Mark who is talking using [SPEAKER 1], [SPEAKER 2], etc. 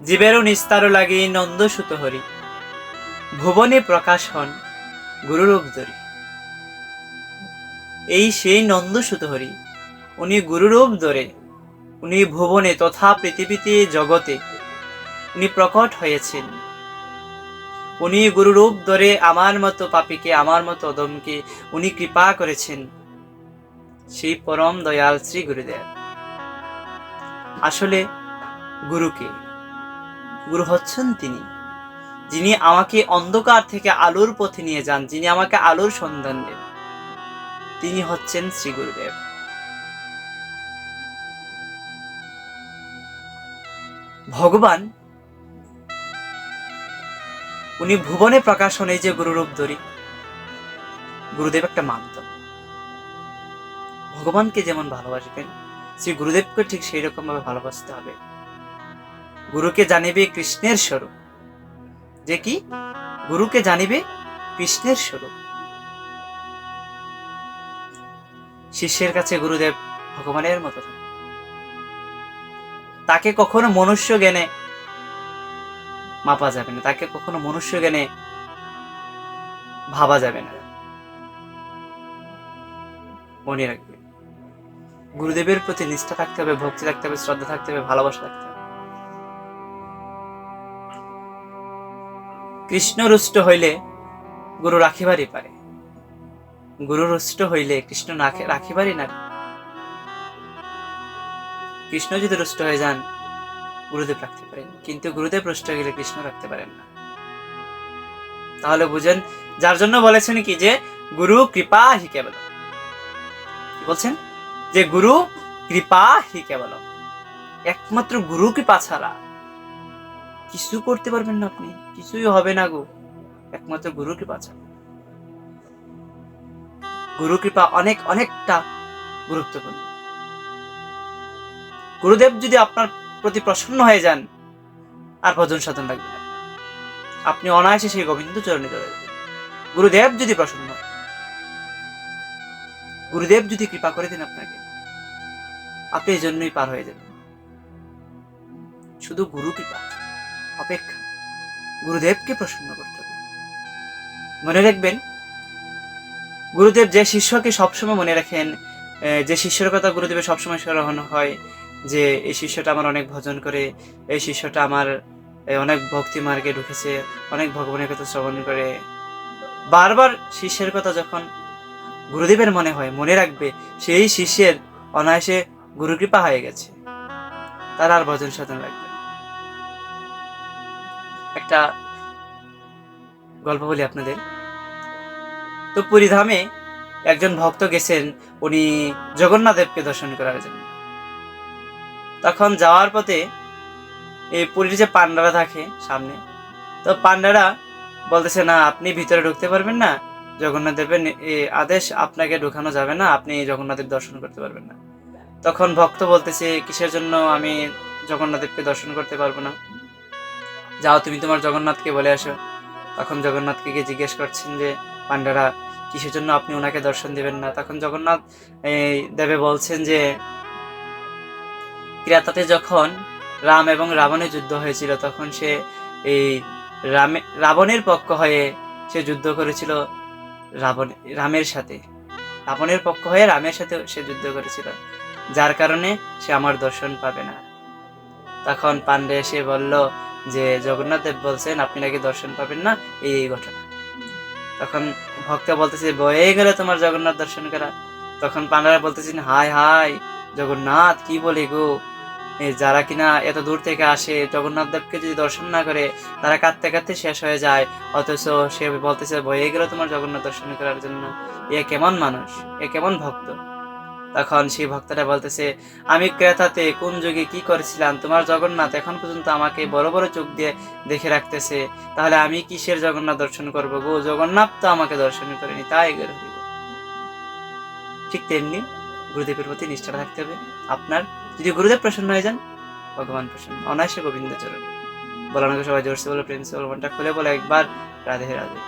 [SPEAKER 1] জীবেরও নিস্তার লাগি নন্দ সুত হরি, ভুবনে প্রকাশ হন গুরুরূপ ধরি। এই সেই নন্দ সুত হরি, উনি গুরুরূপ ধরে উনি ভুবনে তথা পৃথিবীতে জগতে উনি প্রকট হয়েছেন। উনি গুরুরূপ ধরে আমার মতো পাপীকে, আমার মতো অধমকে উনি কৃপা করেছেন, সেই পরম দয়াল শ্রী গুরুদেব। আসলে গুরুকে, গুরু হচ্ছেন তিনি, যিনি আমাকে অন্ধকার থেকে আলোর পথে নিয়ে যান, যিনি আমাকে আলোর সন্ধান দেন, তিনি হচ্ছেন শ্রী গুরুদেব। ভগবান উনি ভুবনে প্রকাশ হন এই যে গুরুরূপ ধরি। গুরুদেব একটা মাধ্যম। ভগবানকে যেমন ভালোবাসবেন, শ্রী গুরুদেবকে ঠিক সেই রকম ভাবে ভালোবাসতে হবে। গুরুকে জানিবে কৃষ্ণের স্বরূপ, যে কি গুরুকে জানিবে কৃষ্ণের স্বরূপ। শিষ্যের কাছে গুরুদেব ভগবানের মতো থাকে। তাকে কখনো মনুষ্য জ্ঞানে মাপা যাবে না, তাকে কখনো মনুষ্য জ্ঞানে ভাবা যাবে না। মনে রাখবে, গুরুদেবের প্রতি নিষ্ঠা থাকতে হবে, ভক্তি থাকতে হবে, শ্রদ্ধা থাকতে হবে, ভালোবাসা থাকতে হবে। কৃষ্ণ রুষ্ট হইলে গুরু রাখিবারই পারে, গুরু রুষ্ট হইলে কৃষ্ণ রাখিবারই না। কৃষ্ণ যদি রুষ্ট হয়ে যান, গুরুদেব রাখতে পারেন, কিন্তু গুরুদেব রুষ্ট হয়ে গেলে কৃষ্ণ রাখতে পারেন না। তাহলে বুঝেন, যার জন্য বলেছেন কি যে গুরু কৃপা হি কেবল, বলছেন যে গুরু কৃপা হি কেবল, একমাত্র গুরু কৃপা ছাড়া কিছু করতে পারবেন না আপনি, কিছুই হবে না গো, একমাত্র গুরু কৃপা ছাড়া। গুরু কৃপা অনেকটা গুরুত্বপূর্ণ। গুরুদেব যদি আপনার প্রতি প্রসন্ন হয়ে যান, আর ভজন সাধন লাগবে না, আপনি অনায়াসে সেই গোবিন্দ চরণে চলে যাবেন। গুরুদেব যদি প্রসন্ন হয়, গুরুদেব যদি কৃপা করে দেন আপনাকে, আপনি এই জন্যই পার হয়ে যাবেন। শুধু গুরু কৃপা অপেক্ষা, গুরুদেবকে প্রসন্ন করতে হবে। মনে রাখবেন, গুরুদেব যে শিষ্যকে সবসময় মনে রাখেন, যে শিষ্যের কথা গুরুদেবের সবসময় স্মরণ হয়, যে এই শিষ্যটা আমার অনেক ভজন করে, এই শিষ্যটা আমার অনেক ভক্তি মার্গে ঢুকেছে, অনেক ভগবানের কথা শ্রবণ করে, বারবার শিষ্যের কথা যখন গুরুদেবের মনে হয়, মনে রাখবে সেই শিষ্যের অনায়াসে গুরু কৃপা হয়ে গেছে, তার আর ভজন সাধন লাগবে। একটা গল্প বলি আপনাদের। তো পুরীধামে একজন ভক্ত গেছেন উনি জগন্নাথ দেবকে দর্শন করার জন্য। তখন যাওয়ার পথে এই পুরীর যে পান্ডারা থাকে সামনে, তো পান্ডারা বলতেছে না, আপনি ভিতরে ঢুকতে পারবেন না, জগন্নাথ দেবের আদেশ, আপনাকে ঢুকানো যাবে না, আপনি জগন্নাথের দর্শন করতে পারবেন না। তখন ভক্ত বলতেছে, কিসের জন্য আমি জগন্নাথ দেবকে দর্শন করতে পারবো না? যাও তুমি তোমার জগন্নাথকে বলে আসো। তখন জগন্নাথকে গিয়ে জিজ্ঞেস করছেন যে পান্ডারা, কিসের জন্য আপনি ওনাকে দর্শন দিবেন না? তখন জগন্নাথ দেবে বলছেন যে ত্রেতাতে যখন রাম এবং রাবণের যুদ্ধ হয়েছিল, তখন সে এই রাবণের পক্ষ হয়ে সে যুদ্ধ করেছিল, রামের সাথে, রাবণের পক্ষ হয়ে রামের সাথে সে যুদ্ধ করেছিল, যার কারণে সে আমার দর্শন পাবে না। তখন পান্ডে এসে বলল যে জগন্নাথ দেব বলছেন আপনি নাকি দর্শন পাবেন না, এই ঘটনা। তখন ভক্ত বলতেছে, বয়ে গেল তোমার জগন্নাথ দর্শন করা। তখন পান্ডারা বলতেছেন, হায় হায় জগন্নাথ, কি বলি গো, যারা কিনা এত দূর থেকে আসে জগন্নাথ দেবকে যদি দর্শন না করে, তারা কাঁদতে কাঁদতে শেষ হয়ে যায়, অথচ সে বলতেছে বয়ে গেল তোমার জগন্নাথ দর্শন করার জন্য। এ কেমন মানুষ, এ কেমন ভক্ত? তখন সেই ভক্তটা বলতেছে, আমি ক্রেতাতে কোন যুগে কি করেছিলাম, তোমার জগন্নাথ এখন পর্যন্ত আমাকে বড় বড় চোখ দিয়ে দেখে রাখতেছে, তাহলে আমি কিসের জগন্নাথ দর্শন করবো গো? জগন্নাথ তো আমাকে দর্শন করেনি, তাই গেল। ঠিক তেমনি গুরুদেবের প্রতি নিষ্ঠা থাকতে হবে আপনার। যদি গুরুদেব প্রসন্ন হয়ে যান, ভগবান প্রসন্ন, অনায়াসে গোবিন্দ চরণ। বলানো সবাই জোরসে বলো, প্রেম সে বলো, মনটা খুলে বলো একবার রাধে রাধে।